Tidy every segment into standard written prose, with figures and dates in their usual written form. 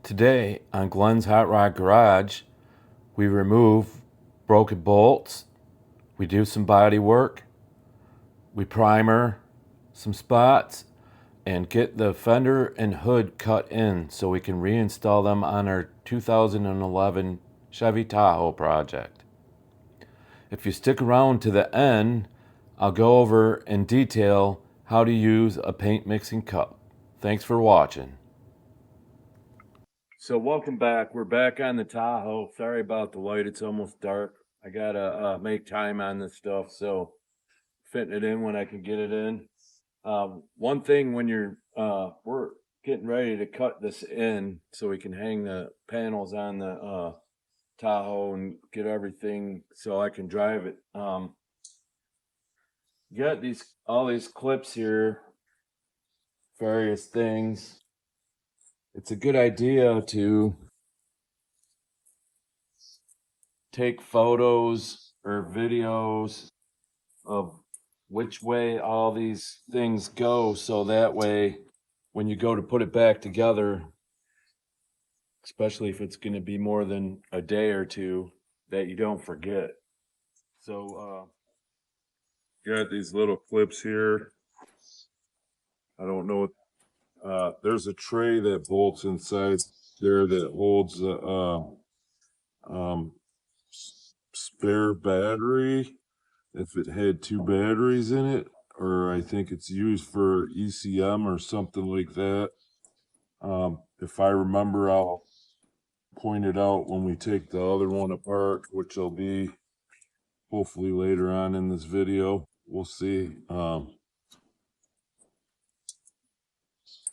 Today on Glenn's Hot Rod Garage, we remove broken bolts, we do some body work, we primer some spots, and get the fender and hood cut in so we can reinstall them on our 2011 Chevy Tahoe project. If you stick around to the end, I'll go over in detail how to use a paint mixing cup. Thanks for watching. So welcome back. We're back on the Tahoe. Sorry about the light. It's almost dark. I gotta make time on this stuff, so fitting it in when I can get it in. One thing when we're getting ready to cut this in so we can hang the panels on the Tahoe and get everything so I can drive it. Got all these clips here, various things. It's a good idea to take photos or videos of which way all these things go, so that way when you go to put it back together, especially if it's going to be more than a day or two, that you don't forget. So got these little clips here. I don't know. There's a tray that bolts inside there that holds the spare battery if it had two batteries in it, or I think it's used for ECM or something like that. If I remember, I'll point it out when we take the other one apart, which will be hopefully later on in this video. We'll see.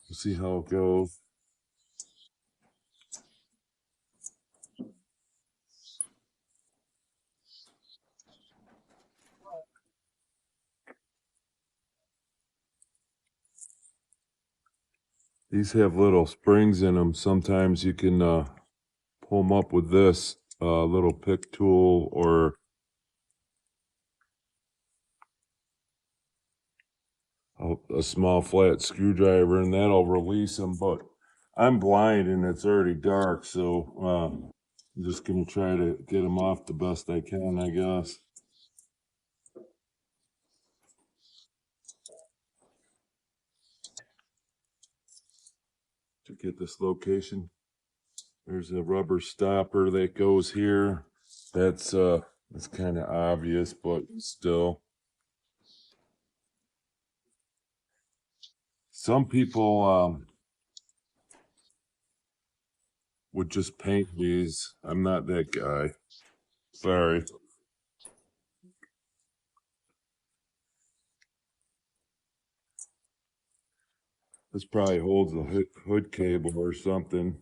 We'll see how it goes. These have little springs in them. Sometimes you can pull them up with this little pick tool or a small flat screwdriver, and that'll release them. But I'm blind and it's already dark, so I'm just gonna try to get them off the best I can, I guess. To get this location, there's a rubber stopper that goes here. That's kind of obvious, but still. Some people would just paint these. I'm not that guy. Sorry. This probably holds a hood cable or something.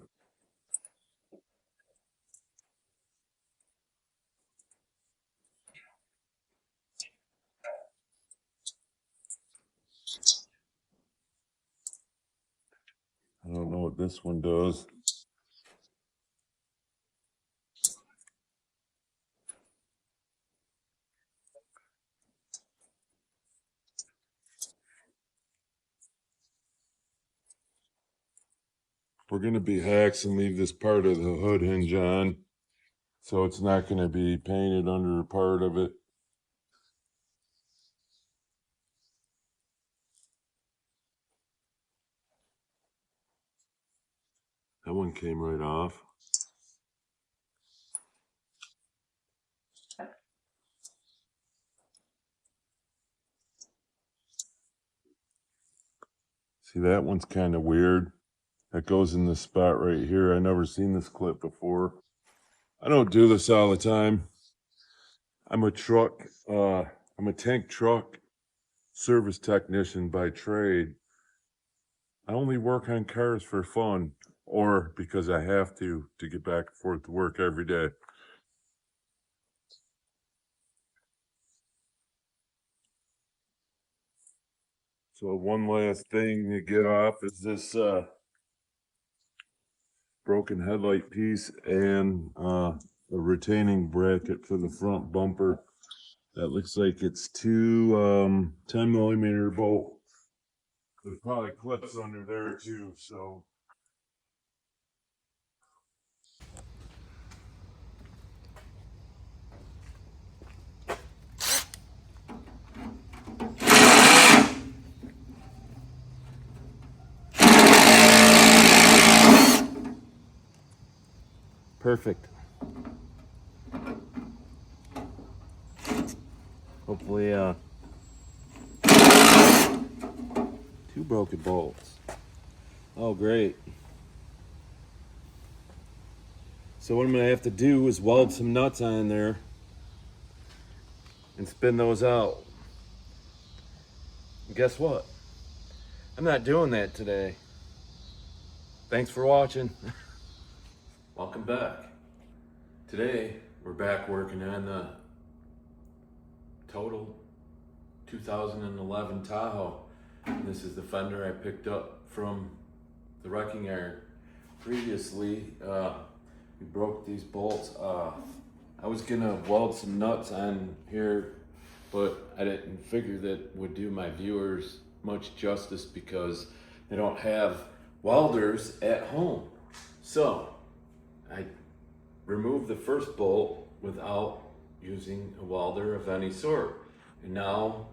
I don't know what this one does. We're going to be hacks and leave this part of the hood hinge on, so it's not going to be painted under a part of it. That one came right off. See, that one's kind of weird. That goes in this spot right here. I never seen this clip before. I don't do this all the time. I'm a tank truck service technician by trade. I only work on cars for fun or because I have to get back and forth to work every day. So one last thing to get off is this broken headlight piece and a retaining bracket for the front bumper. That looks like it's two 10mm bolts. There's probably clips under there too, so perfect. Hopefully, 2 broken bolts. Oh, great. So what I'm gonna have to do is weld some nuts on there and spin those out. And guess what? I'm not doing that today. Thanks for watching. Welcome back. Today, we're back working on the total 2011 Tahoe. And this is the fender I picked up from the wrecking yard. Previously, we broke these bolts off. I was gonna weld some nuts on here, but I didn't figure that would do my viewers much justice because they don't have welders at home. So I removed the first bolt without using a welder of any sort. And now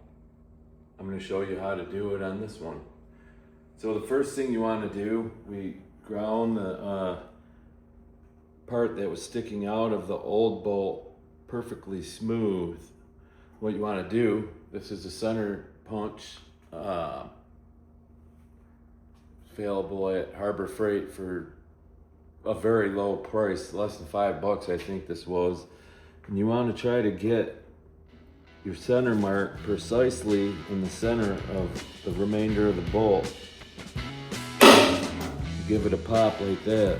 I'm going to show you how to do it on this one. So the first thing you want to do, we ground the part that was sticking out of the old bolt perfectly smooth. What you want to do, this is a center punch, available at Harbor Freight for a very low price, less than $5 I think this was. And you want to try to get your center mark precisely in the center of the remainder of the bolt. Give it a pop like that.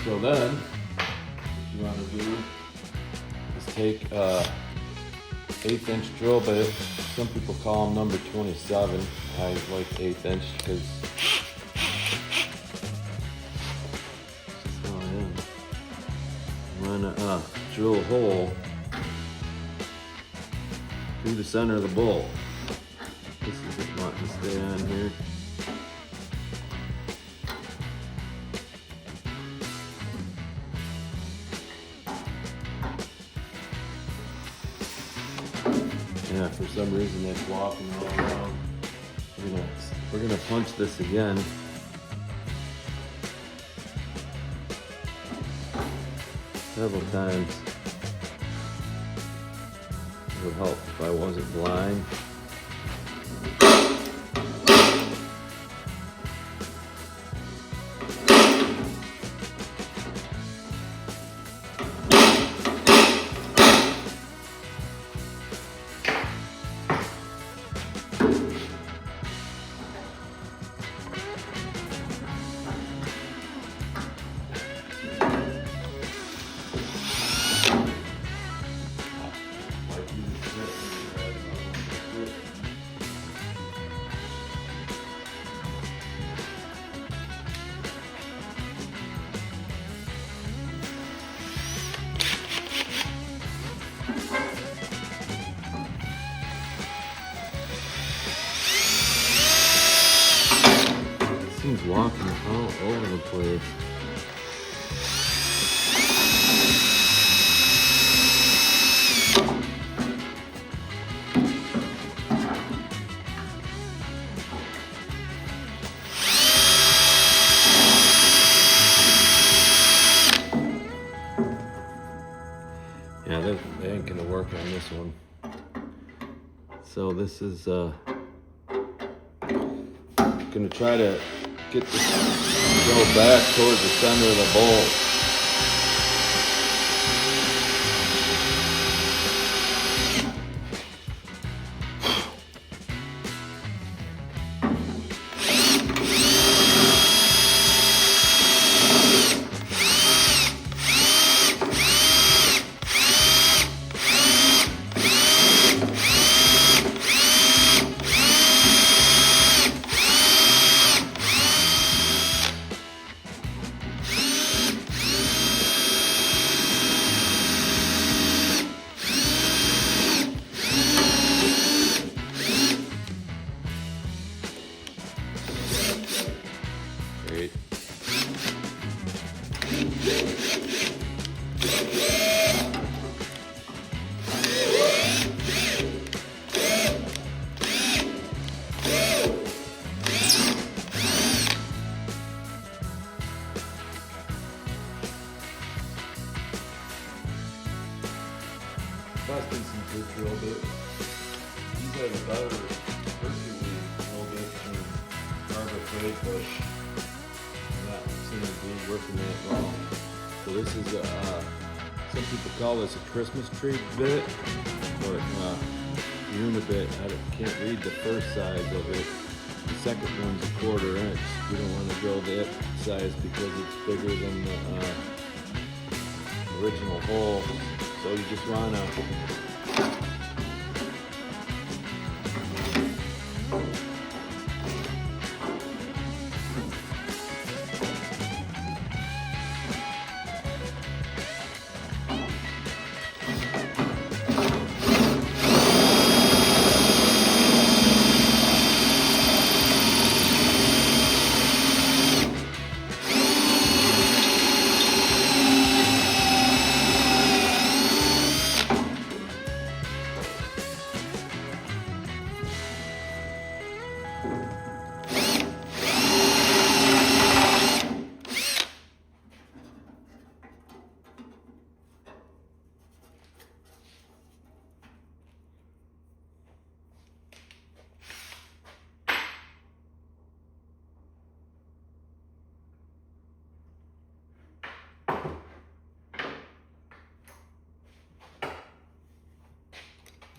So then, what you want to do is take a 1/8 inch drill bit. Some people call them number 27. I like 1/8 inch because I'm gonna drill a hole through the center of the bolt. This is wanting to stay on here. Yeah, for some reason it's walking all around. We're gonna punch this again. Several times. It would help if I wasn't blind. He's walking all over the place. Yeah, that ain't gonna work on this one. So this is gonna try to get this to go back towards the center of the bolt. have a better Hercules a little bit than Margaret Fate, but I'm not seem to be working that well. So this is some people call this a Christmas tree bit, but unibit. I can't read the first size of it. The second one's a 1/4 inch. You don't want to go that size because it's bigger than the original hole. So you just want to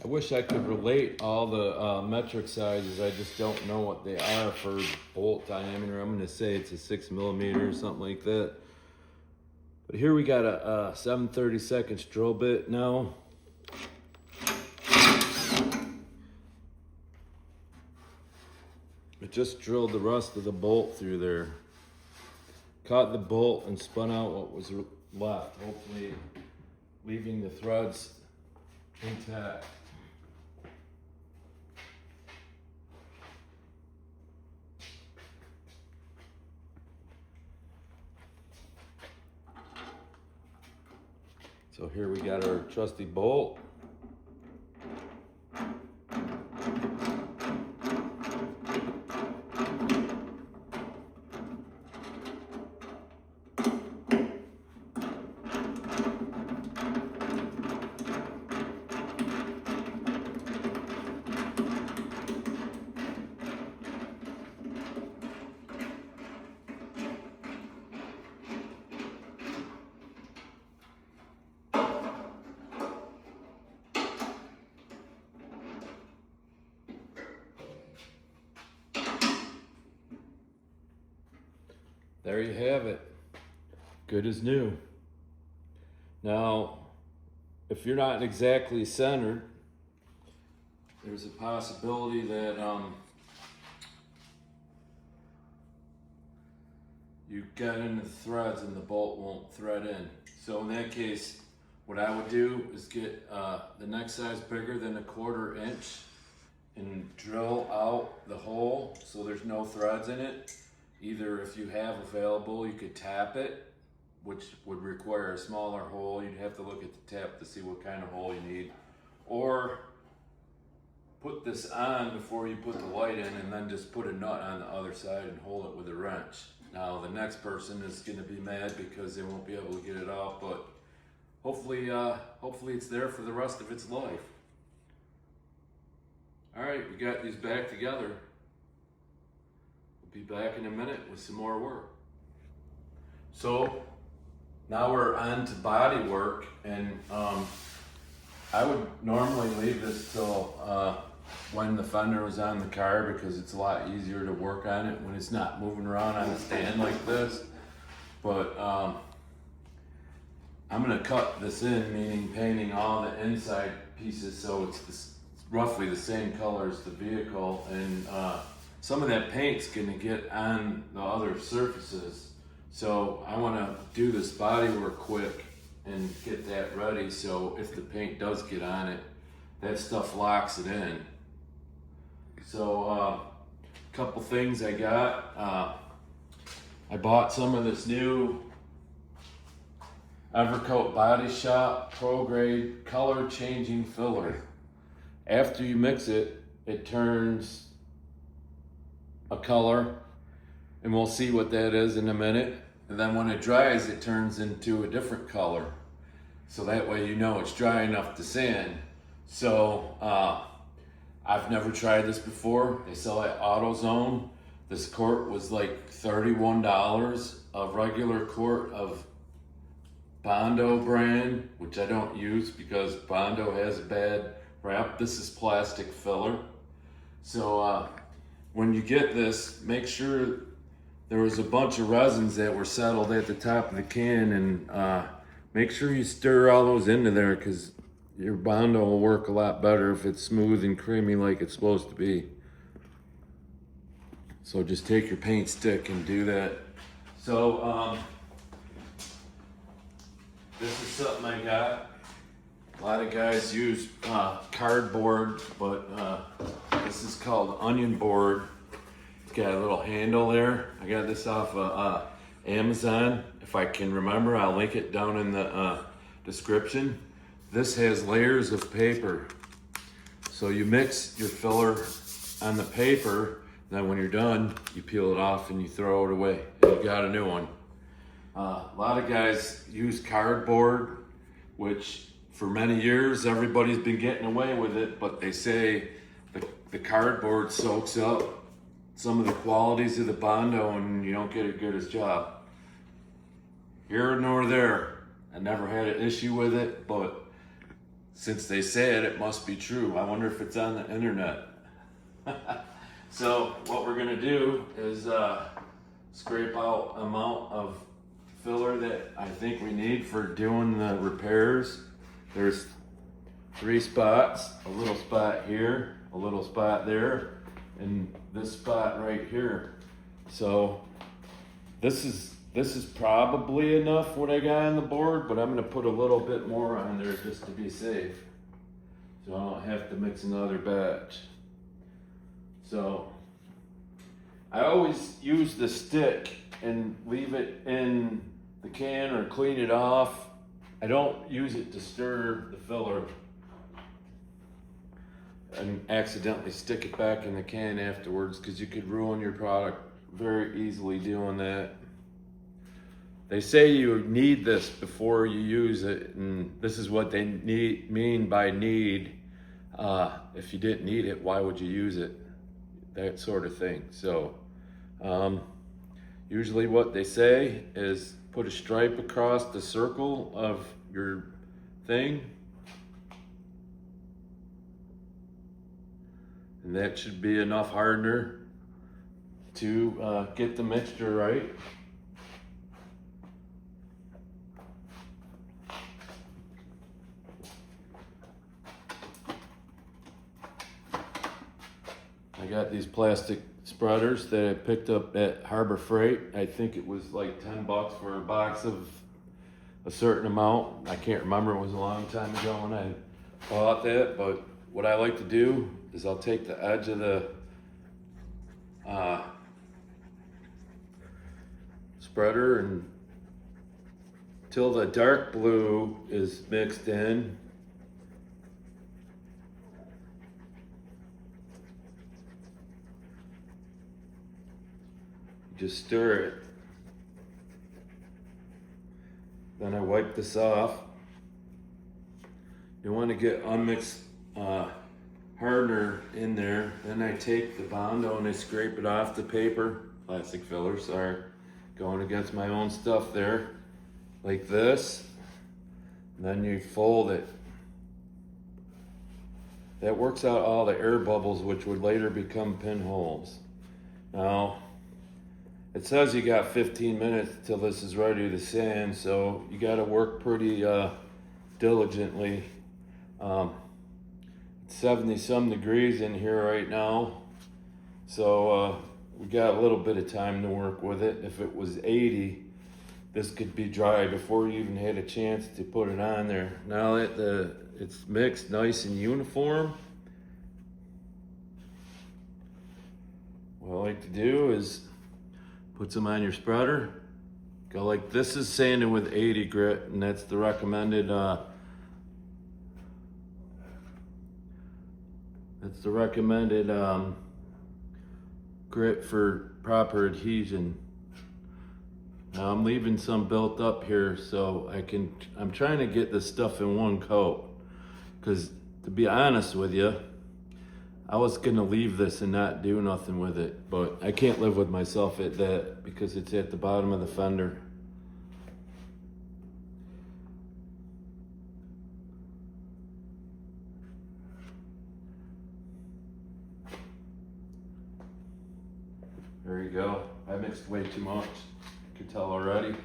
I wish I could relate all the metric sizes. I just don't know what they are for bolt diameter. I'm going to say it's a 6mm or something like that. But here we got a 7/32 drill bit now. It just drilled the rest of the bolt through there. Caught the bolt and spun out what was left, hopefully leaving the threads intact. So here we got our trusty bolt. There you have it. Good as new. Now, if you're not exactly centered, there's a possibility that you got into the threads and the bolt won't thread in. So in that case, what I would do is get the next size bigger than a 1/4 inch and drill out the hole so there's no threads in it. Either if you have available, you could tap it, which would require a smaller hole. You'd have to look at the tap to see what kind of hole you need. Or put this on before you put the light in and then just put a nut on the other side and hold it with a wrench. Now the next person is gonna be mad because they won't be able to get it out, but hopefully it's there for the rest of its life. All right, we got these back together. Be back in a minute with some more work. So now we're on to body work, and I would normally leave this till when the fender was on the car because it's a lot easier to work on it when it's not moving around on a stand like this. But I'm gonna cut this in, meaning painting all the inside pieces so it's roughly the same color as the vehicle, and some of that paint's gonna get on the other surfaces. So I wanna do this body work quick and get that ready so if the paint does get on it, that stuff locks it in. So a couple things I got. I bought some of this new Evercoat Body Shop Pro Grade Color Changing Filler. After you mix it, it turns a color, and we'll see what that is in a minute. And then when it dries, it turns into a different color. So that way you know it's dry enough to sand. So I've never tried this before. They sell at AutoZone. This quart was like $31. A regular quart of Bondo brand, which I don't use because Bondo has a bad rap. This is plastic filler. So when you get this, make sure there was a bunch of resins that were settled at the top of the can, and make sure you stir all those into there, because your Bondo will work a lot better if it's smooth and creamy like it's supposed to be. So just take your paint stick and do that. So this is something I got. A lot of guys use cardboard, but this is called onion board. It's got a little handle there. I got this off Amazon. If I can remember, I'll link it down in the description. This has layers of paper. So you mix your filler on the paper, then when you're done, you peel it off and you throw it away, and you got a new one. A lot of guys use cardboard, which for many years everybody's been getting away with it, but they say the cardboard soaks up some of the qualities of the Bondo and you don't get as good as job. Here nor there. I never had an issue with it, but since they say it, it must be true. I wonder if it's on the internet. So what we're gonna do is scrape out an amount of filler that I think we need for doing the repairs. There's 3 spots, a little spot here, a little spot there, and this spot right here. So this is probably enough what I got on the board, but I'm gonna put a little bit more on there just to be safe, so I don't have to mix another batch. So I always use the stick and leave it in the can or clean it off. I don't use it to stir the filler and accidentally stick it back in the can afterwards, because you could ruin your product very easily doing that. They say you need this before you use it, and this is what they mean by need. If you didn't need it, why would you use it? That sort of thing. So usually what they say is put a stripe across the circle of your thing, and that should be enough hardener to get the mixture right. I got these plastic spreaders that I picked up at Harbor Freight. I think it was like $10 for a box of a certain amount. I can't remember, it was a long time ago when I bought that, but what I like to do is I'll take the edge of the spreader and till the dark blue is mixed in. Just stir it. Then I wipe this off. You want to get unmixed hardener in there. Then I take the Bondo and I scrape it off the paper. Plastic filler, sorry. Going against my own stuff there. Like this. And then you fold it. That works out all the air bubbles, which would later become pinholes. Now, it says you got 15 minutes till this is ready to sand, so you got to work pretty diligently. It's 70-some degrees in here right now, so we got a little bit of time to work with it. If it was 80, this could be dry before you even had a chance to put it on there. Now that it's mixed nice and uniform, what I like to do is put some on your spreader. Go like this is sanded with 80 grit, and that's the recommended grit for proper adhesion. Now I'm leaving some built up here so I'm trying to get this stuff in one coat, because to be honest with you, I was gonna leave this and not do nothing with it, but I can't live with myself at that because it's at the bottom of the fender. There you go. I mixed way too much. You can tell already.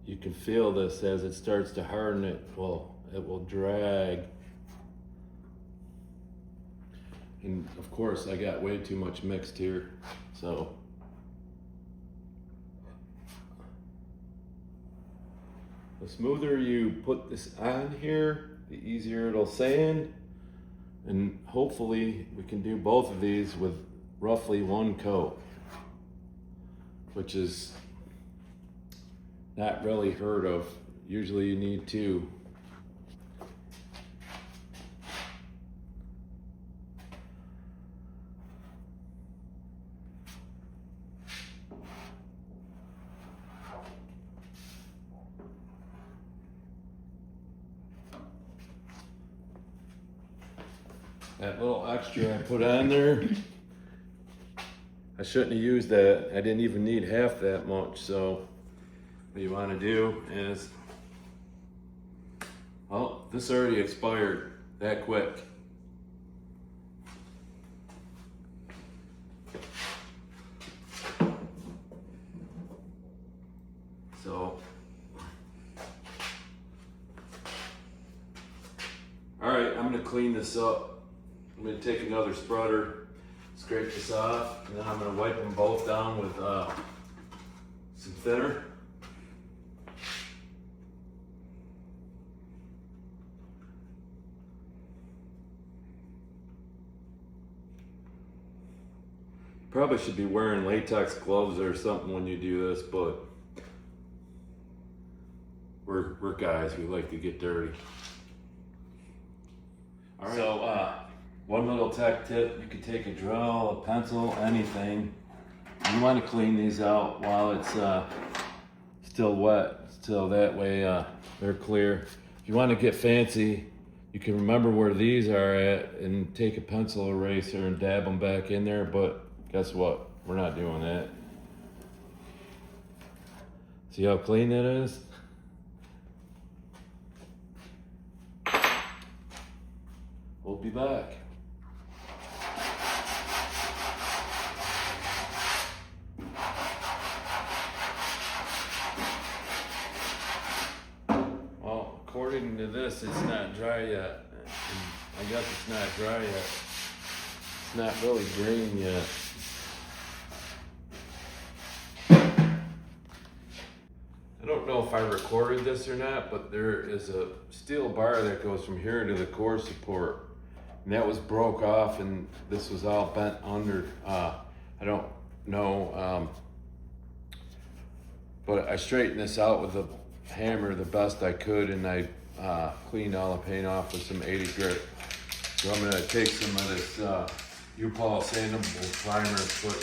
You can feel this as it starts to harden, it will drag. And of course I got way too much mixed here, so. The smoother you put this on here, the easier it'll sand. And hopefully we can do both of these with roughly one coat, which is not really heard of. Usually you need two. That little extra I put on there, I shouldn't have used that. I didn't even need half that much, so what you want to do is, well, this already expired that quick. So, all right, I'm gonna clean this up. I'm gonna take another spreader, scrape this off, and then I'm gonna wipe them both down with some thinner. Probably should be wearing latex gloves or something when you do this, but we're guys, we like to get dirty. All right. So, one little tech tip, you can take a drill, a pencil, anything. You want to clean these out while it's still wet, so that way they're clear. If you want to get fancy, you can remember where these are at and take a pencil eraser and dab them back in there, but guess what? We're not doing that. See how clean that is? We'll be back. Well, according to this, it's not dry yet. I guess it's not dry yet. It's not really green yet. I don't know if I recorded this or not, but there is a steel bar that goes from here to the core support. And that was broke off and this was all bent under. I don't know, but I straightened this out with a hammer the best I could, and I cleaned all the paint off with some 80 grit. So I'm gonna take some of this U-Paul sandable primer, put a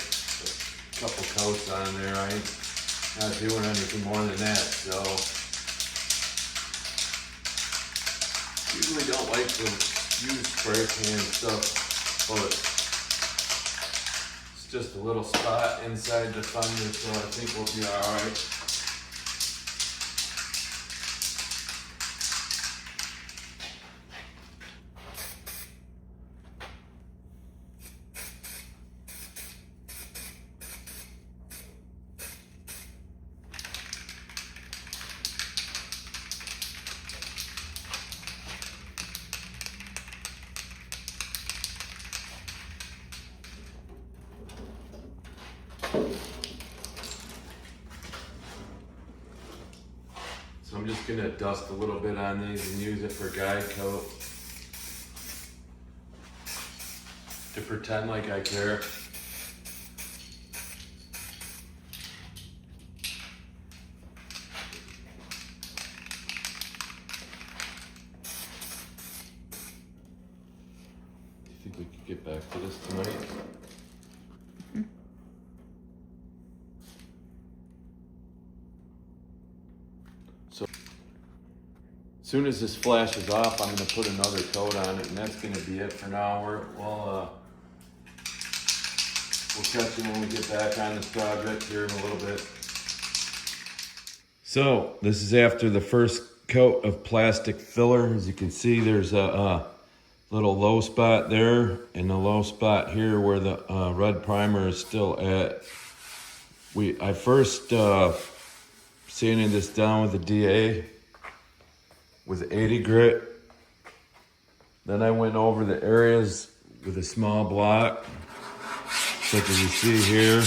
couple coats on there. I ain't not doing anything more than that, so. Usually don't like to use spray can stuff, but it's just a little spot inside the fender, so I think we'll be alright. I'm just gonna dust a little bit on these and use it for guide coat to pretend like I care. Do you think we could get back to this tonight? So, as soon as this flashes off, I'm going to put another coat on it, and that's going to be it for now. We'll catch you when we get back on this project here in a little bit. So, this is after the first coat of plastic filler. As you can see, there's a little low spot there and a low spot here where the red primer is still at. I first sanded this down with a DA with 80 grit. Then I went over the areas with a small block, such as you see here.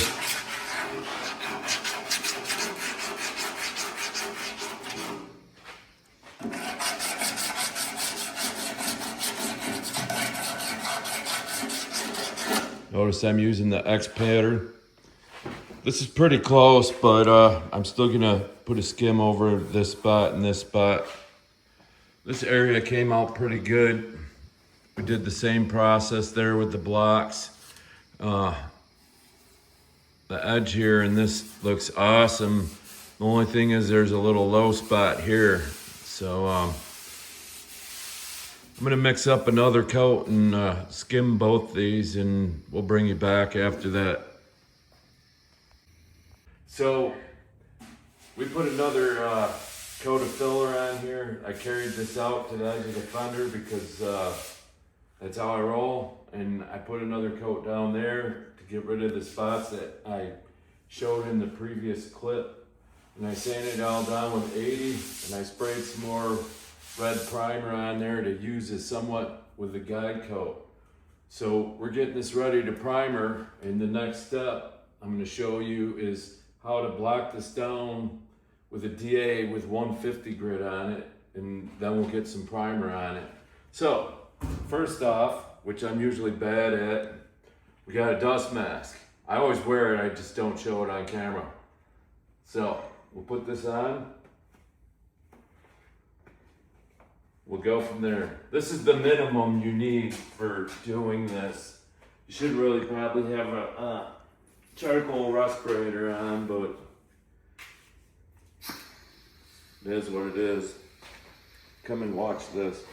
Notice I'm using the X pattern. This is pretty close, but I'm still gonna put a skim over this spot and this spot. This area came out pretty good. We did the same process there with the blocks. The edge here and this looks awesome. The only thing is there's a little low spot here. So I'm gonna mix up another coat and skim both these, and we'll bring you back after that. So we put another coat of filler on here. I carried this out to the edge of the fender because that's how I roll, and I put another coat down there to get rid of the spots that I showed in the previous clip, and I sanded it all down with 80, and I sprayed some more red primer on there to use as somewhat with the guide coat. So we're getting this ready to primer, and the next step I'm going to show you is how to block this down with a DA with 150 grit on it, and then we'll get some primer on it. So first off, which I'm usually bad at, we got a dust mask. I always wear it, I just don't show it on camera. So we'll put this on. We'll go from there. This is the minimum you need for doing this. You should really probably have a charcoal respirator on, but it is what it is. Come and watch this.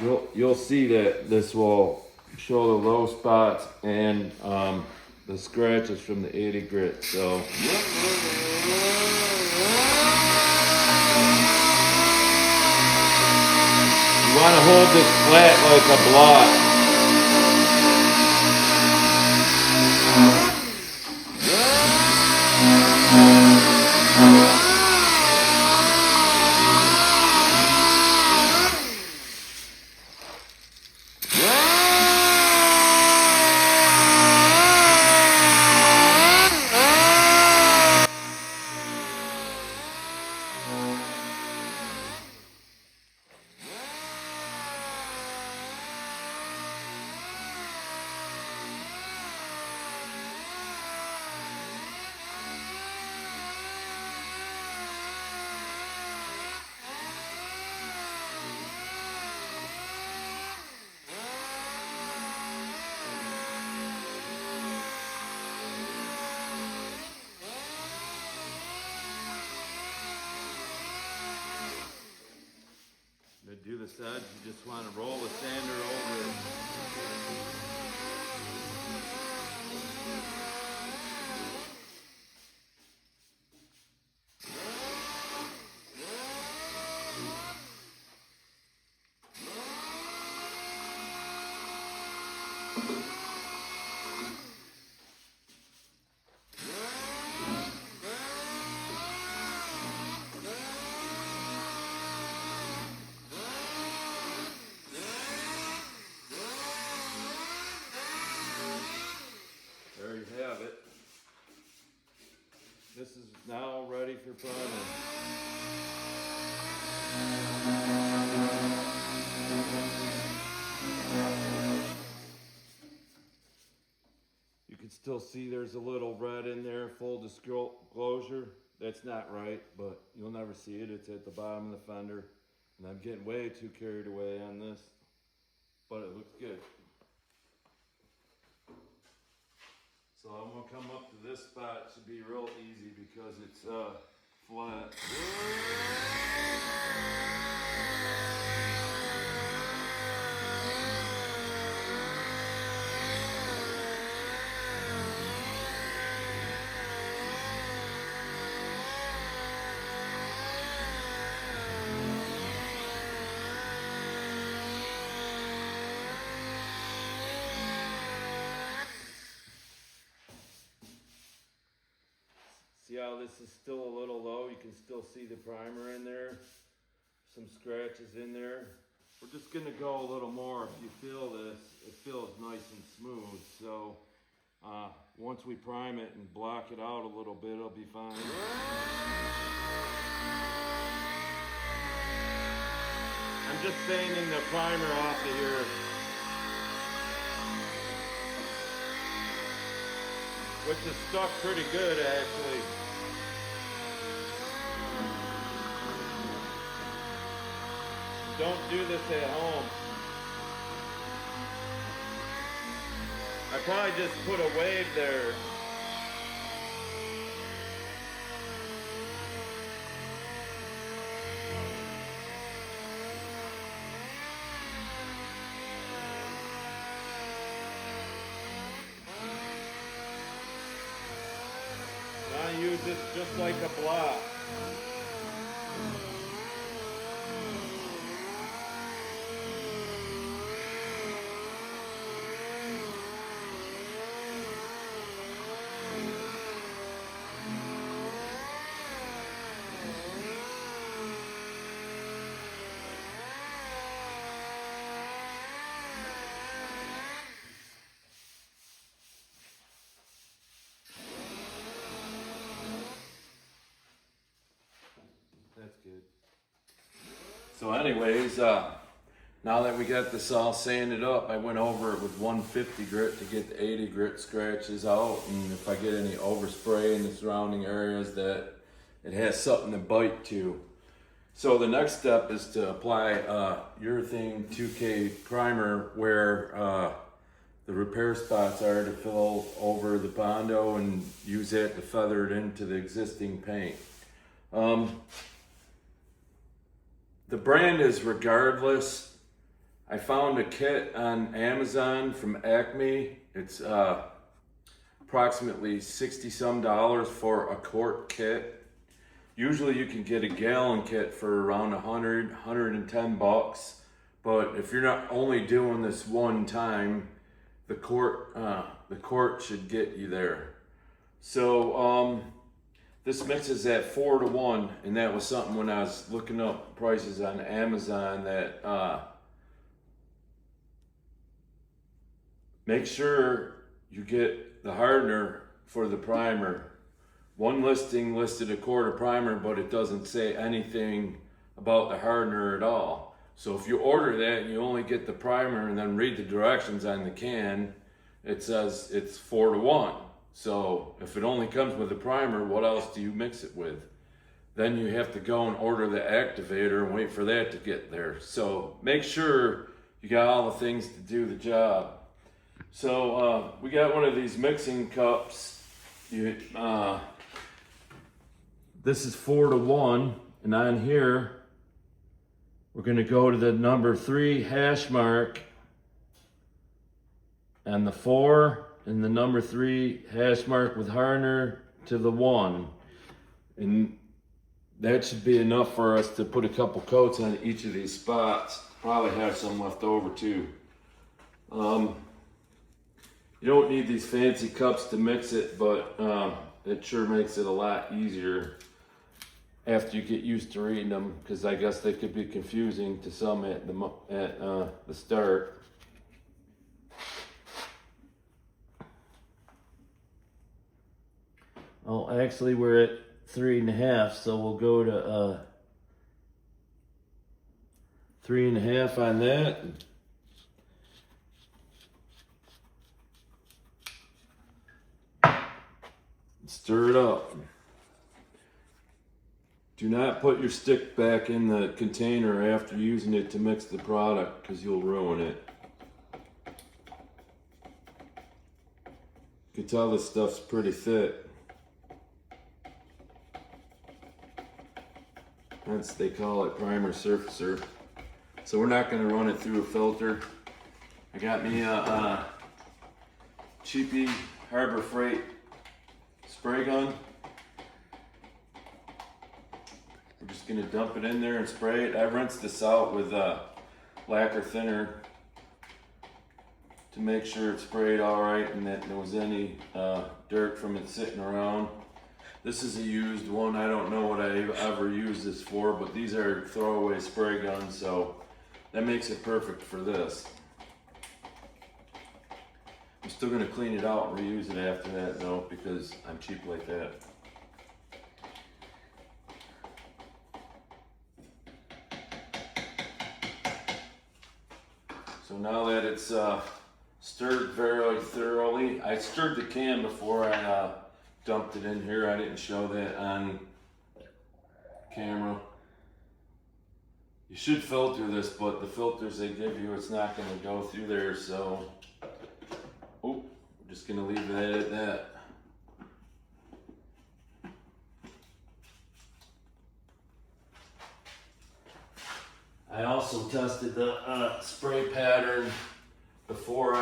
You'll see that this will show the low spots and the scratches from the 80 grit. So you want to hold this flat like a block. To do the suds, you just want to roll the sander over it. There you have it. This this is now ready for priming. You can still see there's a little red in there, full disclosure. That's not right, but you'll never see it. It's at the bottom of the fender. And I'm getting way too carried away on this, but it looks good. So I'm gonna come up to this spot. It should be real easy because it's flat. See how this is still a little low? You can still see the primer in there. Some scratches in there. We're just gonna go a little more. If you feel this, it feels nice and smooth. So once we prime it and block it out a little bit, it'll be fine. I'm just sanding the primer off of here. Which is stuck pretty good actually. Don't do this at home. I probably just put a wave there. I use this just like a block. That's good. So anyways, now that we got this all sanded up, I went over it with 150 grit to get the 80 grit scratches out, and if I get any overspray in the surrounding areas, that it has something to bite to. So the next step is to apply urethane 2K primer where the repair spots are, to fill over the Bondo and use that to feather it into the existing paint. The brand is Regardless. I found a kit on Amazon from Acme. It's approximately $60 some for a quart kit. Usually you can get a gallon kit for around 110 bucks. But if you're not only doing this one time, the quart should get you there. So this mix is at 4-to-1, and that was something when I was looking up prices on Amazon that make sure you get the hardener for the primer. One listing listed a quart of primer, but it doesn't say anything about the hardener at all. So if you order that and you only get the primer and then read the directions on the can, it says it's 4-to-1. So if it only comes with a primer, what else do you mix it with? Then you have to go and order the activator and wait for that to get there. So make sure you got all the things to do the job. So we got one of these mixing cups. This is 4-to-1, and on here we're going to go to the number 3 hash mark and the 4 and the number 3 hash mark with hardener to the 1, and that should be enough for us to put a couple coats on each of these spots. Probably have some left over too. You don't need these fancy cups to mix it, but it sure makes it a lot easier after you get used to reading them, because I guess they could be confusing to some at the start. Oh, actually we're at 3.5, so we'll go to 3.5 on that. Stir it up. Do not put your stick back in the container after using it to mix the product, because you'll ruin it. You can tell this stuff's pretty thick. Hence they call it primer surfacer. So we're not going to run it through a filter. I got me a cheapy Harbor Freight spray gun. We're just going to dump it in there and spray it. I rinsed this out with lacquer thinner to make sure it sprayed all right and that there was any dirt from it sitting around. This is a used one. I don't know what I ever used this for, but these are throwaway spray guns, so that makes it perfect for this. I'm still going to clean it out and reuse it after that though, because I'm cheap like that. So now that it's stirred very thoroughly, I stirred the can before I dumped it in here. I didn't show that on camera. You should filter this, but the filters they give you, it's not going to go through there, so I'm just going to leave that at that. I also tested the spray pattern before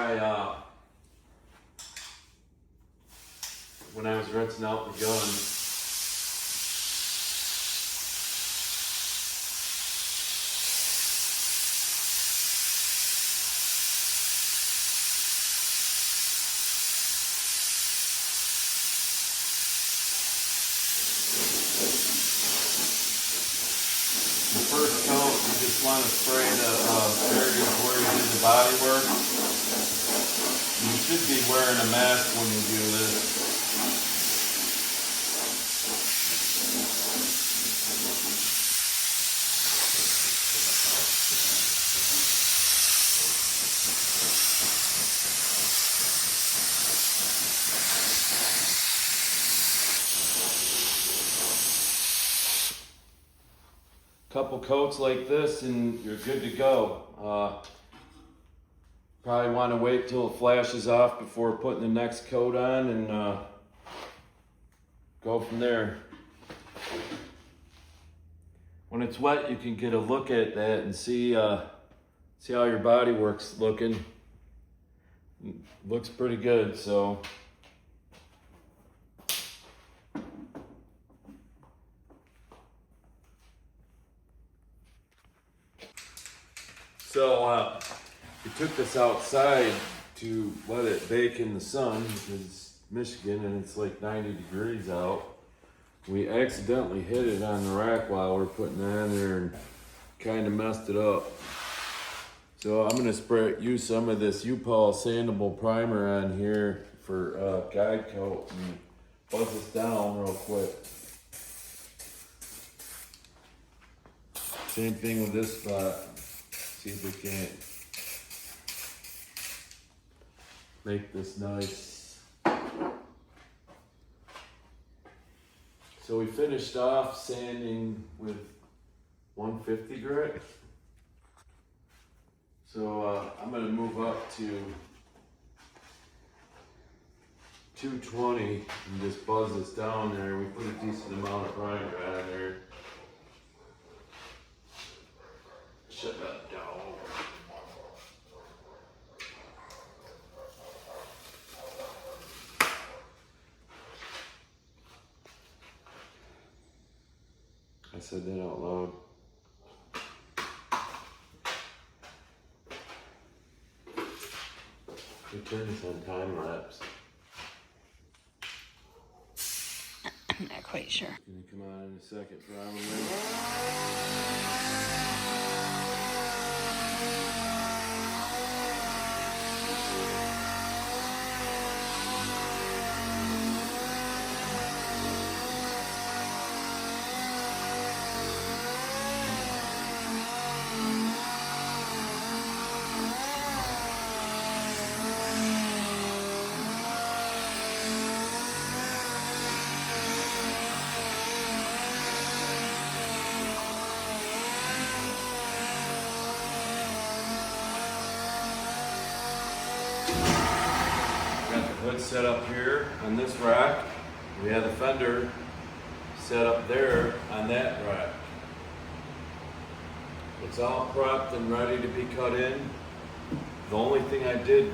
when I was rinsing out the gun. The first coat, you just want to spray the areas where you did the body work. You should be wearing a mask when you do this. Couple coats like this and you're good to go. Probably want to wait till it flashes off before putting the next coat on and go from there. When it's wet, you can get a look at that and see how your body work's looking. Looks pretty good, so. So we took this outside to let it bake in the sun because it's Michigan and it's like 90 degrees out. We accidentally hit it on the rack while we're putting it on there and kind of messed it up. So I'm gonna use some of this U-Paul sandable primer on here for guide coat and buzz this down real quick. Same thing with this spot. See if we can't make this nice. So we finished off sanding with 150 grit. So I'm gonna move up to 220 and just buzz this down there. We put a decent amount of primer on there. Shut that down. I said that out loud. We turn this on time lapse. I'm not quite sure. Can you come on in a second, probably? hood set up here on this rack. We have the fender set up there on that rack. It's all prepped and ready to be cut in. The only thing I did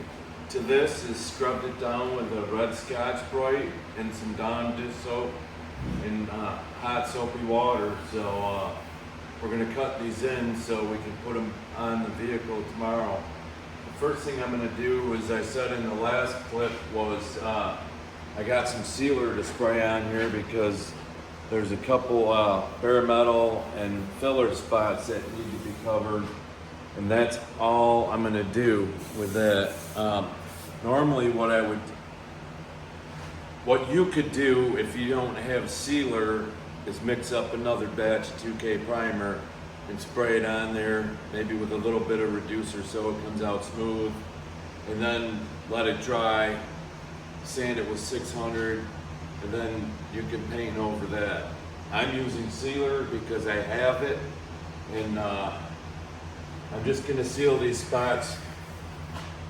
to this is scrubbed it down with a red Scotch-Brite and some Dawn dish soap and hot soapy water. So we're gonna cut these in so we can put them on the vehicle tomorrow. The first thing I'm gonna do, as I said in the last clip, was I got some sealer to spray on here because there's a couple bare metal and filler spots that need to be covered, and that's all I'm gonna do with that. Normally what you could do if you don't have sealer is mix up another batch of 2K primer and spray it on there, maybe with a little bit of reducer so it comes out smooth, and then let it dry, sand it with 600, and then you can paint over that. I'm using sealer because I have it, and I'm just gonna seal these spots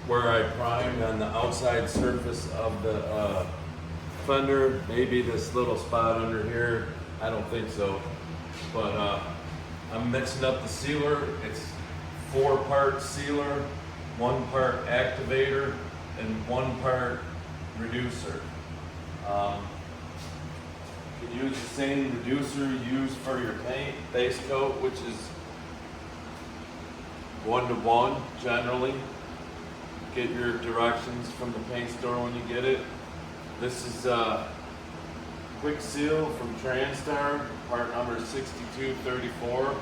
where I primed on the outside surface of the fender. Maybe this little spot under here, I don't think so, but I'm mixing up the sealer. It's 4 parts sealer, 1 part activator, and 1 part reducer. You can use the same reducer you use for your paint base coat, which is 1-to-1 generally. Get your directions from the paint store when you get it. This is Quick Seal from Transtar, part number 6234.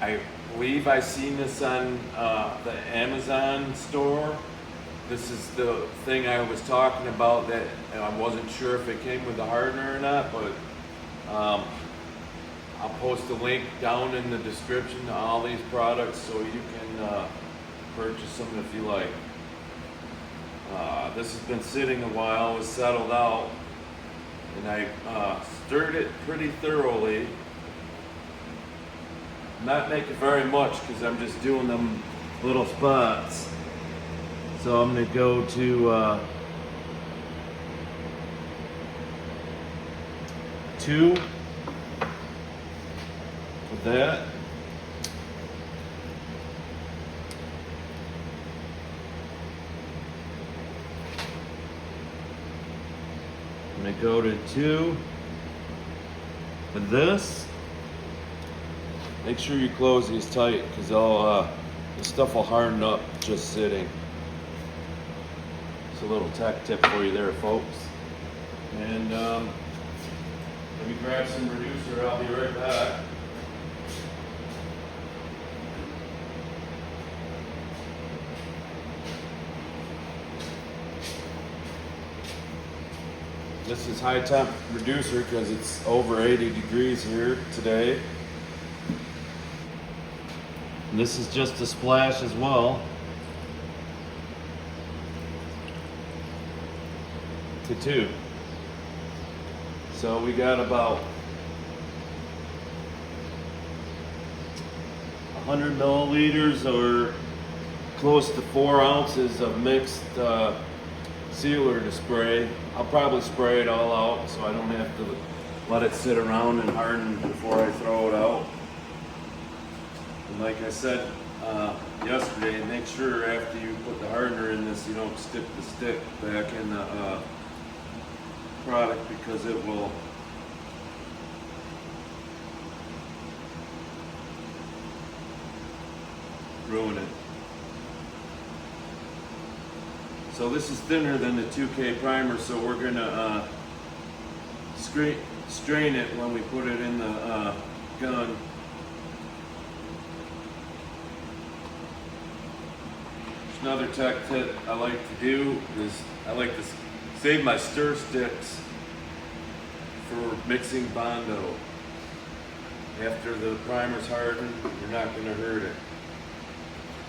I believe I seen this on the Amazon store. This is the thing I was talking about that I wasn't sure if it came with the hardener or not, but I'll post a link down in the description to all these products so you can purchase them if you like. This has been sitting a while, it's settled out, and I stirred it pretty thoroughly. Not making very much because I'm just doing them little spots. So I'm going to go to 2 with that. I'm going to go to 2 with this. Make sure you close these tight because this stuff will harden up just sitting. It's a little tech tip for you there, folks. And let me grab some reducer. I'll be right back. This is high temp reducer because it's over 80 degrees here today. And this is just a splash as well. To 2. So we got about 100 milliliters or close to 4 ounces of mixed sealer to spray. I'll probably spray it all out so I don't have to let it sit around and harden before I throw it out. And like I said yesterday, make sure after you put the hardener in this you don't stick the stick back in the product because it will ruin it. So this is thinner than the 2K primer, so we're gonna strain it when we put it in the gun. Another tech tip I like to do is I like to save my stir sticks for mixing Bondo. After the primer's hardened, you're not going to hurt it.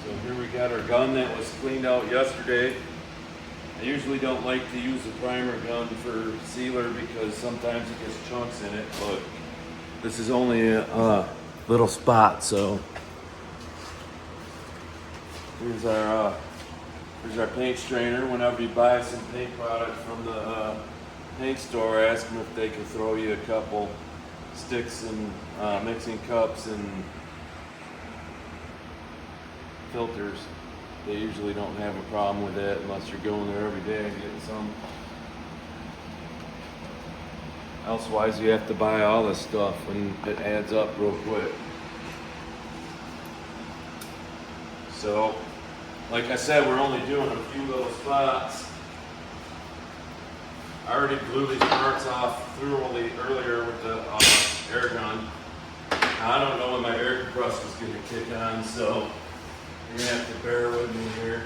So here we got our gun that was cleaned out yesterday. I usually don't like to use a primer gun for sealer because sometimes it gets chunks in it, but this is only a little spot, so here's our Here's our paint strainer. Whenever you buy some paint product from the paint store, ask them if they can throw you a couple sticks and mixing cups and filters. They usually don't have a problem with that unless you're going there every day and getting some. Elsewise, you have to buy all this stuff and it adds up real quick. So, like I said, we're only doing a few little spots. I already blew these parts off thoroughly earlier with the air gun. I don't know when my air compressor is going to kick on, so you're going to have to bear with me here.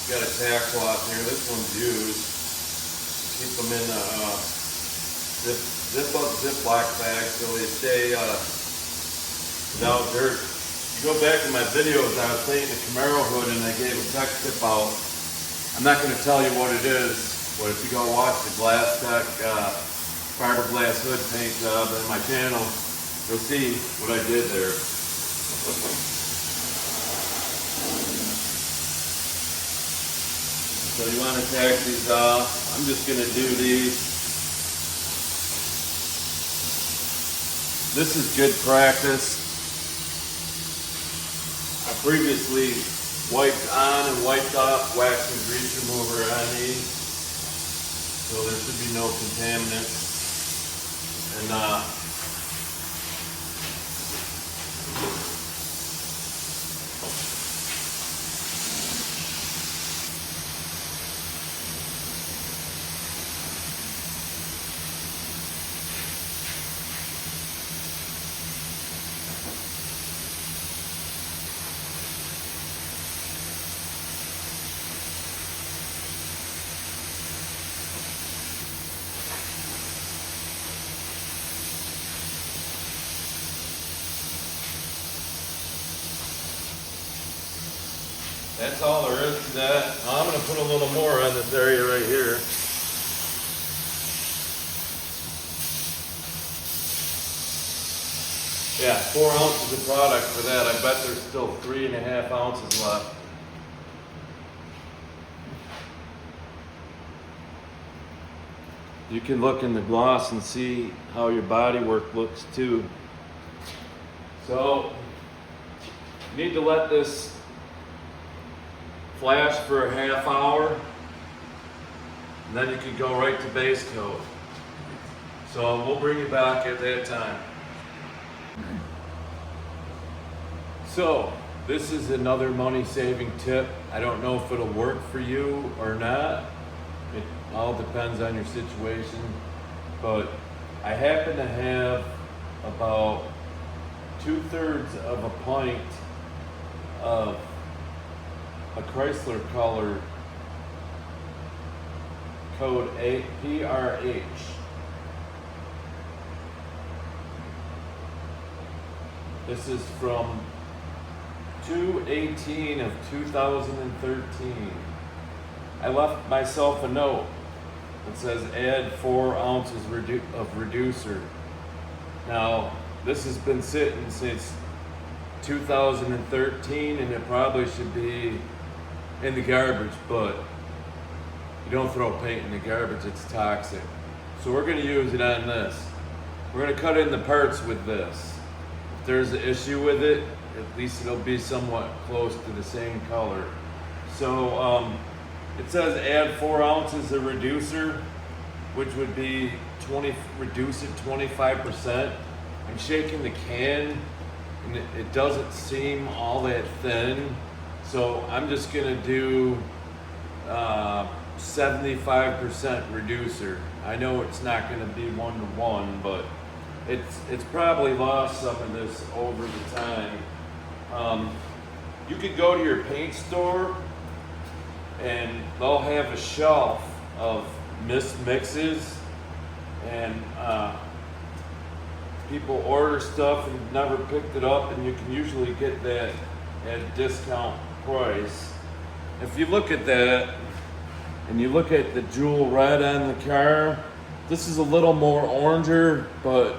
Got a tack cloth here. This one's used. Keep them in Ziploc bag so they stay without dirt. You go back to my videos, I was painting the Camaro hood and I gave a tech tip out. I'm not going to tell you what it is, but if you go watch the Glass Tech fiberglass hood paint job on my channel, you'll see what I did there. So you want to tack these off. I'm just going to do these. This is good practice. I previously wiped on and wiped off wax and grease remover on these. So there should be no contaminants. And that's all there is to that. I'm going to put a little more on this area right here. Yeah, 4 ounces of product for that. I bet there's still 3.5 ounces left. You can look in the gloss and see how your body work looks too. So, you need to let this flash for a half hour, and then you can go right to base coat. So we'll bring you back at that time. So this is another money saving tip. I don't know if it'll work for you or not. It all depends on your situation, but I happen to have about 2/3 of a pint of a Chrysler color code PRH. This is from 2/18 of 2013. I left myself a note that says add 4 ounces of reducer. Now, this has been sitting since 2013 and it probably should be in the garbage, but you don't throw paint in the garbage, it's toxic. So we're going to use it on this. We're going to cut in the parts with this. If there's an issue with it, at least it'll be somewhat close to the same color. So it says add 4 ounces of reducer, which would be reduce it 25%. I'm shaking the can and it doesn't seem all that thin. So I'm just gonna do 75% reducer. I know it's not gonna be 1-to-1, but it's probably lost some of this over the time. You could go to your paint store and they'll have a shelf of missed mixes, and people order stuff and never picked it up, and you can usually get that at a discount price. If you look at that, and you look at the jewel red on the car, this is a little more oranger, but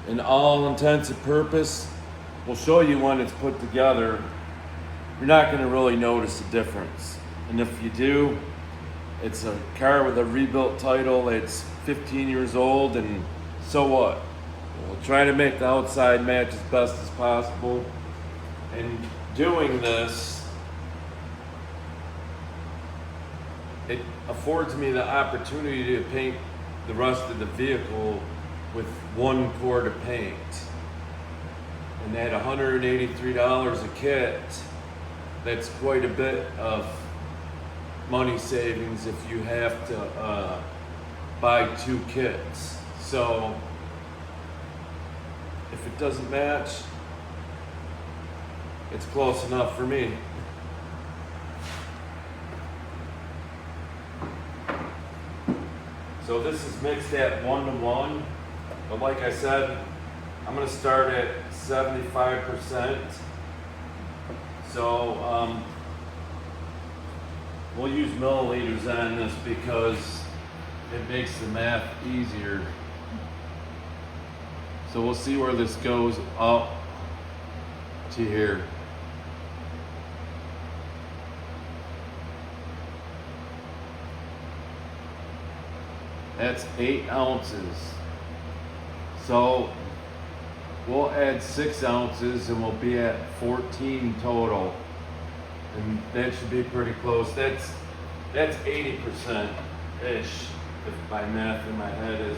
in all intents and purpose, we'll show you when it's put together. You're not going to really notice a difference. And if you do, it's a car with a rebuilt title. It's 15 years old, and so what? We'll try to make the outside match as best as possible. And doing this, it affords me the opportunity to paint the rest of the vehicle with one quart of paint. And at $183 a kit, that's quite a bit of money savings if you have to buy 2 kits. So if it doesn't match, it's close enough for me. So this is mixed at 1:1, but like I said, I'm gonna start at 75%. So we'll use milliliters on this because it makes the math easier. So we'll see where this goes up to here. That's 8 ounces. So we'll add 6 ounces and we'll be at 14 total. And that should be pretty close. That's 80%-ish, if my math in my head is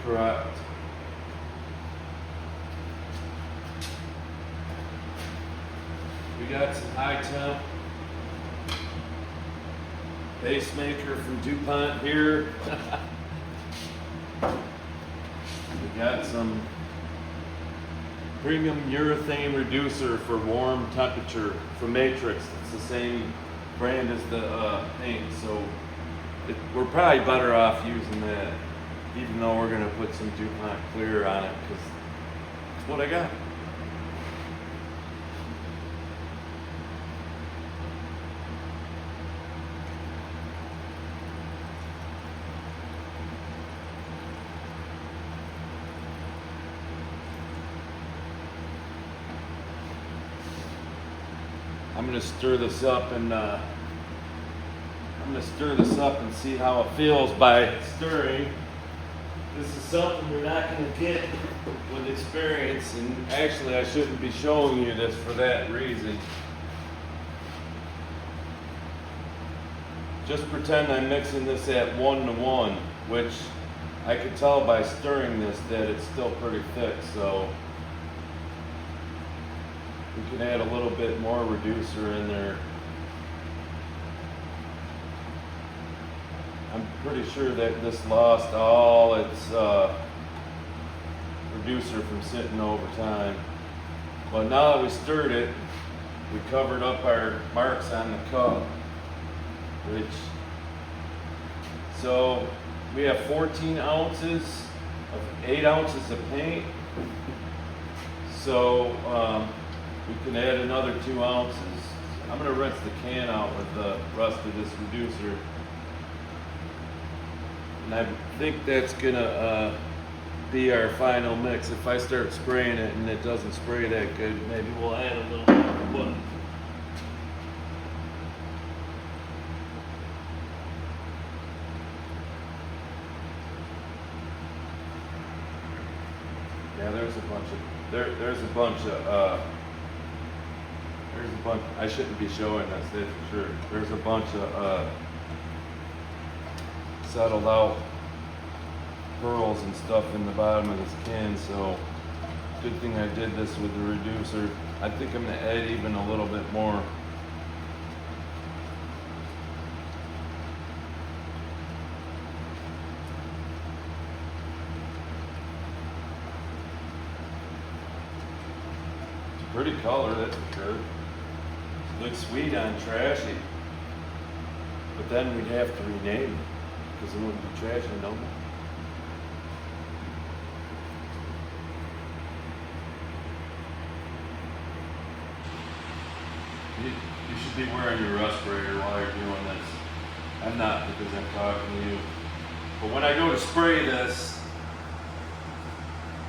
correct. We got some high temp pacemaker from DuPont here. We got some premium urethane reducer for warm temperature from Matrix. It's the same brand as the paint, so we're probably better off using that, even though we're gonna put some DuPont clear on it, because it's what I got. I'm gonna stir this up and see how it feels by stirring. This is something you're not gonna get with experience, and actually I shouldn't be showing you this for that reason. Just pretend I'm mixing this at 1:1, which I could tell by stirring this that it's still pretty thick, so we can add a little bit more reducer in there. I'm pretty sure that this lost all its reducer from sitting over time. But now that we stirred it, we covered up our marks on the cup, so we have 14 ounces of 8 ounces of paint. So we can add another 2 ounces. I'm gonna rinse the can out with the rest of this reducer. And I think that's gonna be our final mix. If I start spraying it and it doesn't spray that good, maybe we'll add a little more. Yeah, there's a bunch. I shouldn't be showing this, that's for sure. There's a bunch of settled out pearls and stuff in the bottom of this can, so good thing I did this with the reducer. I think I'm gonna add even a little bit more. Pretty color, that's for sure. Looks sweet on trashy. But then we'd have to rename it, Because it wouldn't be trash, you know. You should be wearing your respirator while you're doing this. I'm not, because I'm talking to you. But when I go to spray this,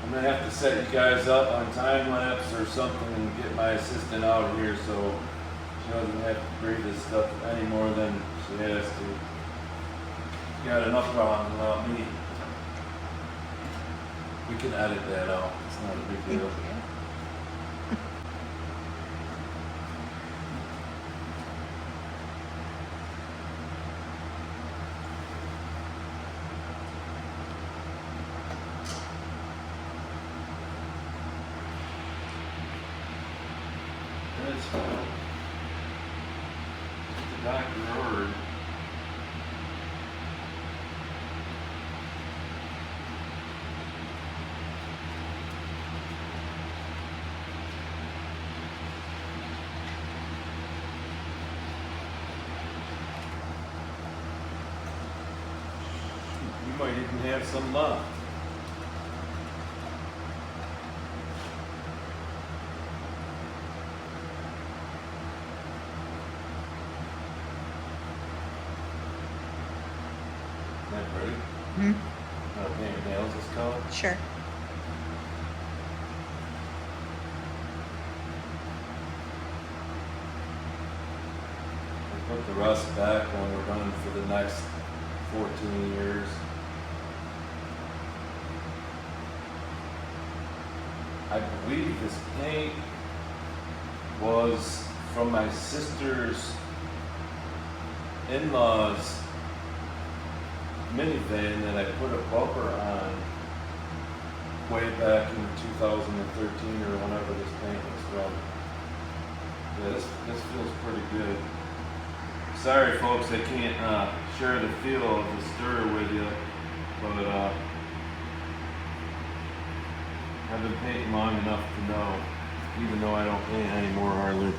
I'm gonna have to set you guys up on time lapse or something and get my assistant out of here so she doesn't have to breathe this stuff any more than she has to. You got enough problems without me. We can edit that out. It's not a big deal. That's fine. The doctor ordered. You might even have some left. That ready? Hmm? Paint your nails this color? Sure. We'll put the rust back when we're done for the next 14 years. I believe this paint was from my sister's in-laws minivan that I put a bumper on way back in 2013 or whenever this paint was from. Yeah, this feels pretty good. Sorry folks, I can't share the feel of the stir with you, but I've been painting long enough to know, even though I don't paint anymore hardly.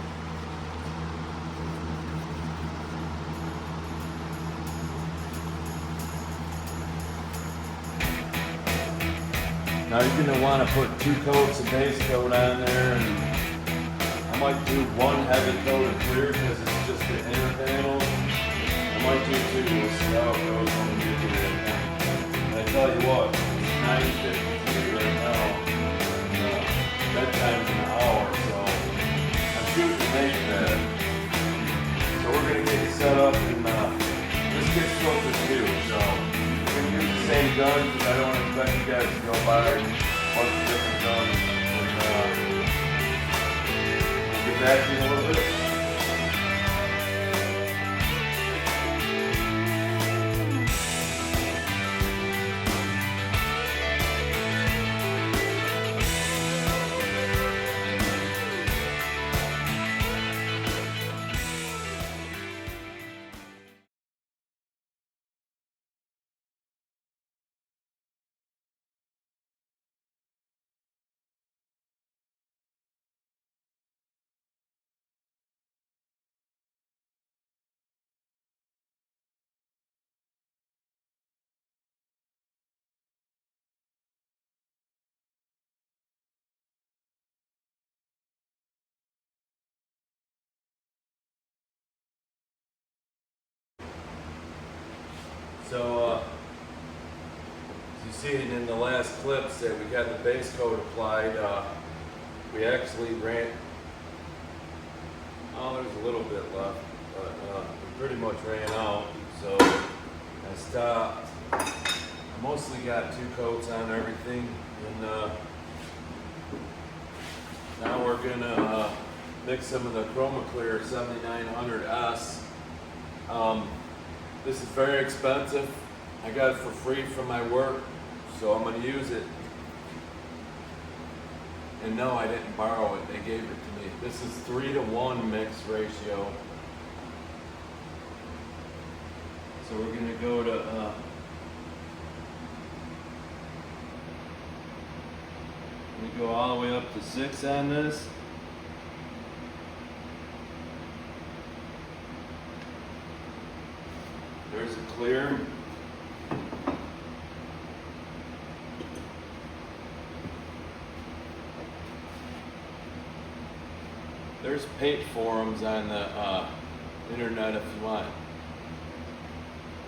Now you're going to want to put 2 coats of base coat on there, and I might do 1 heavy coat of clear because it's just the inner panels. I might do 2, we'll see how it goes when we get to that point. And I tell you what, it's 9:53 right now, and bedtime's in an hour, so I'm shooting to make that. So we're going to get it set up, and this gets filtered too, so we're going to use the same gun because I don't expect you guys to go buy a bunch of different guns. And, we'll get back to you in a little bit. So, as you see it in the last clips that we got the base coat applied, we actually ran, oh, there's a little bit left, but we pretty much ran out, so I stopped. I mostly got 2 coats on everything, and now we're gonna mix some of the Chroma Clear 7900S. This is very expensive. I got it for free from my work, so I'm going to use it. And no, I didn't borrow it. They gave it to me. This is 3-to-1 mix ratio. So we're going to go to we go all the way up to 6 on this. There's a clear. there's paint forums on the internet if you want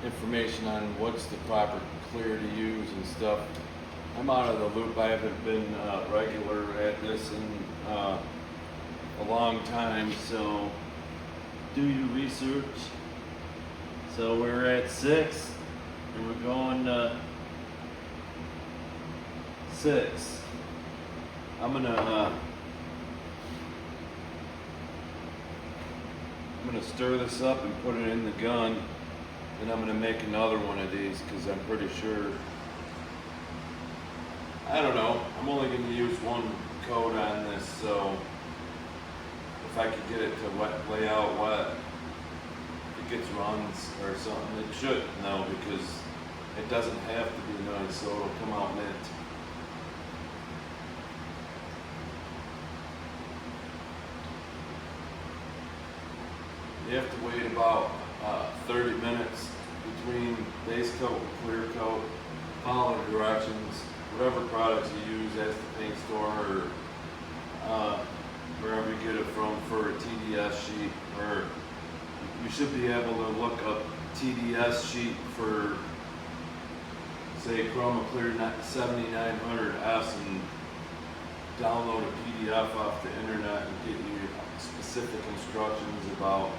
information on what's the proper clear to use and stuff. I'm out of the loop. I haven't been regular at this in a long time, so do your research. So we're at 6 and we're going 6. I'm gonna stir this up and put it in the gun, and I'm gonna make another one of these because I'm pretty sure, I don't know, I'm only gonna use one coat on this, so if I could get it to lay out wet, if it gets runs or something, it shouldn't though, because it doesn't have to be nice, so it'll come out mint. You have to wait about 30 minutes between base coat and clear coat. Follow the directions, whatever products you use at the paint store or wherever you get it from for a TDS sheet, or you should be able to look up TDS sheet for, say, Chroma Clear 7900S and download a PDF off the internet and get you specific instructions about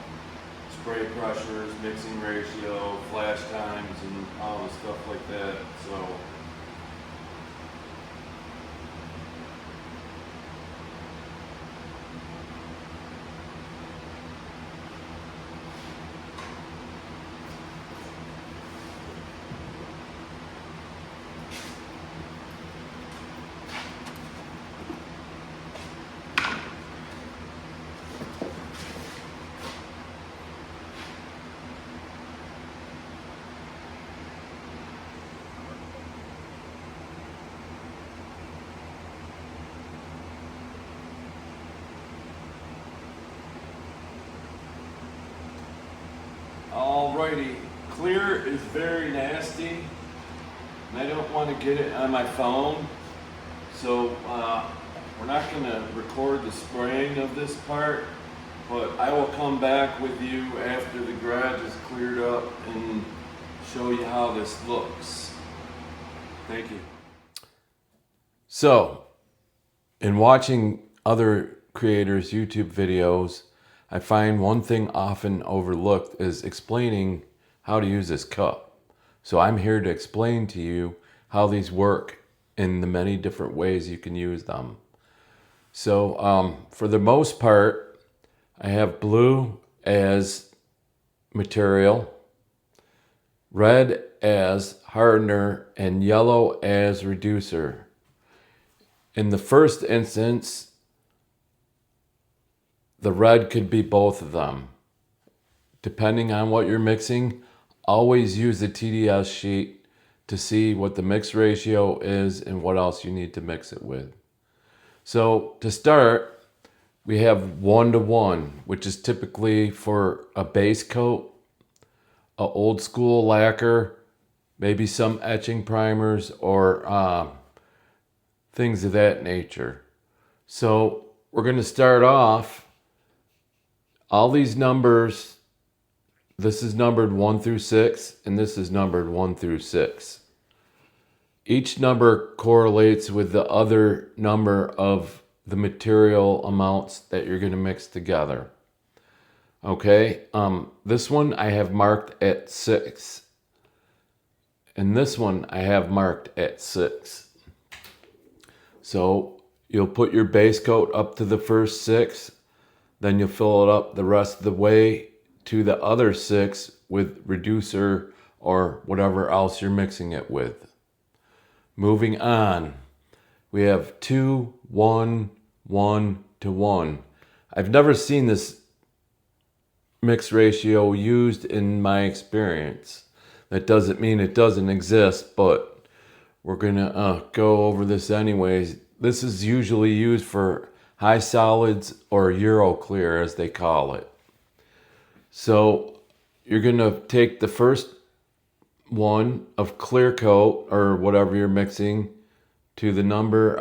spray pressures, mixing ratio, flash times, and all the stuff like that. So alrighty, clear is very nasty, and I don't want to get it on my phone, so we're not going to record the spraying of this part, but I will come back with you after the garage is cleared up and show you how this looks. Thank you. So, in watching other creators' YouTube videos, I find one thing often overlooked is explaining how to use this cup. So I'm here to explain to you how these work in the many different ways you can use them. So for the most part, I have blue as material, red as hardener, and yellow as reducer. In the first instance, the red could be both of them. Depending on what you're mixing, always use the TDS sheet to see what the mix ratio is and what else you need to mix it with. So to start, we have 1:1, which is typically for a base coat, a old school lacquer, maybe some etching primers or things of that nature. So we're going to start off. All these numbers, this is numbered 1 through 6, and this is numbered 1 through 6. Each number correlates with the other number of the material amounts that you're going to mix together. Okay, this one I have marked at 6. And this one I have marked at 6. So you'll put your base coat up to the first 6. Then you'll fill it up the rest of the way to the other 6 with reducer or whatever else you're mixing it with. Moving on, we have 2, 1, 1 to 1. I've never seen this mix ratio used in my experience. That doesn't mean it doesn't exist, but we're gonna go over this anyways. This is usually used for high solids or Euro clear as they call it. So you're gonna take the first one of clear coat or whatever you're mixing to the number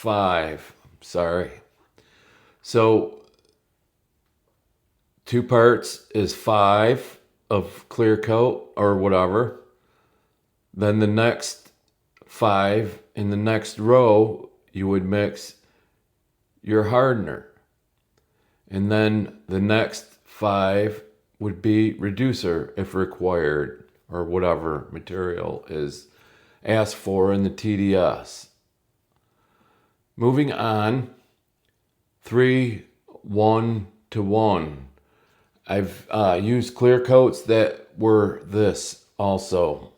5. Sorry. So 2 parts is 5 of clear coat or whatever. Then the next 5 in the next row, you would mix your hardener. And then the next 5 would be reducer if required, or whatever material is asked for in the TDS. Moving on, 3, 1 to 1. I've used clear coats that were this also.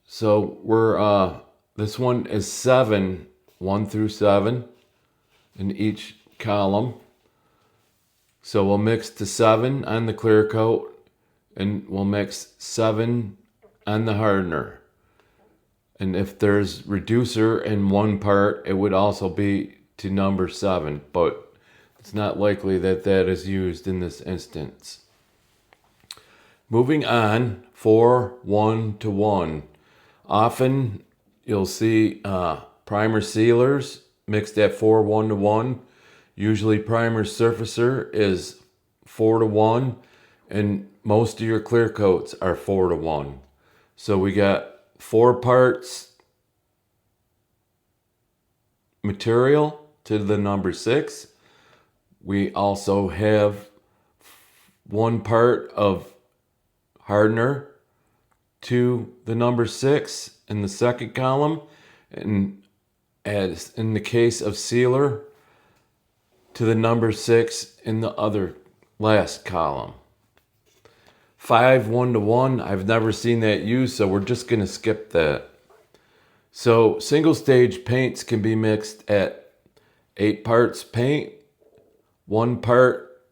So we're this one is 7, 1 through 7 in each column. So we'll mix the 7 on the clear coat, and we'll mix 7 on the hardener. And if there's reducer in one part, it would also be to number 7, but it's not likely that that is used in this instance. Moving on, 4, 1 to 1. Often you'll see primer sealers mixed at 4, 1 to 1. Usually primer surfacer is 4 to 1, and most of your clear coats are 4 to 1. So we got 4 parts material to the number 6. We also have 1 part of hardener to the number 6 in the second column, and as in the case of sealer, to the number 6 in the other last column. 5, 1 to 1, I've never seen that used, so we're just going to skip that. So single stage paints can be mixed at 8 parts paint, 1 part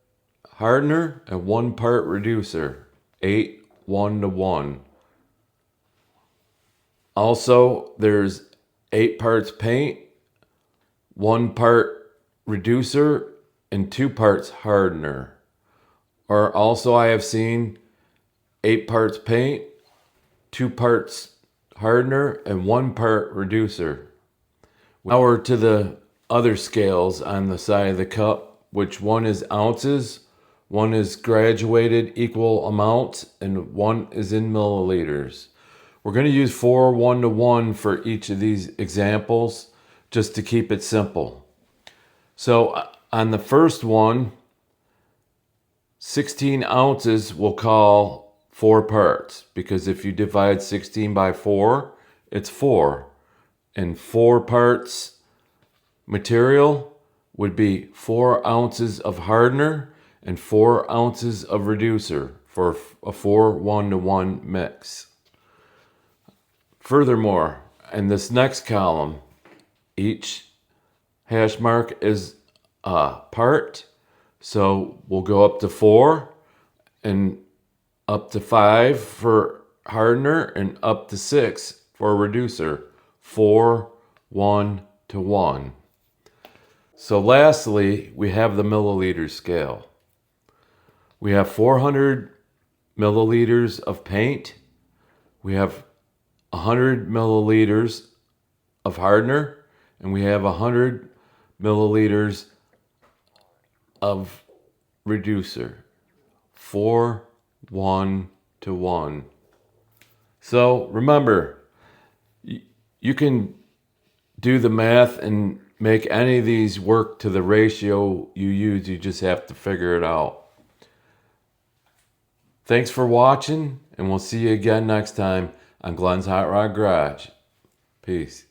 hardener, and 1 part reducer. 8, 1 to 1. Also, there's 8 parts paint, 1 part reducer, and 2 parts hardener. Or also I have seen 8 parts paint, 2 parts hardener, and 1 part reducer. Now we're to the other scales on the side of the cup, which one is ounces, one is graduated equal amounts, and one is in milliliters. We're going to use 4, 1 to 1 for each of these examples, just to keep it simple. So on the first one, 16 ounces we'll call 4 parts, because if you divide 16 by 4, it's 4. And 4 parts material would be 4 ounces of hardener and 4 ounces of reducer for a 4, 1 to 1 mix. Furthermore, in this next column, each hash mark is a part. So we'll go up to 4 and up to 5 for hardener and up to 6 for reducer. 4, 1 to 1. So lastly, we have the milliliter scale. We have 400 milliliters of paint. We have 100 milliliters of hardener, and we have 100 milliliters of reducer. 4, 1 to 1. So remember, you can do the math and make any of these work to the ratio you use. You just have to figure it out. Thanks for watching, and we'll see you again next time on Glenn's Hot Rod Garage. Peace.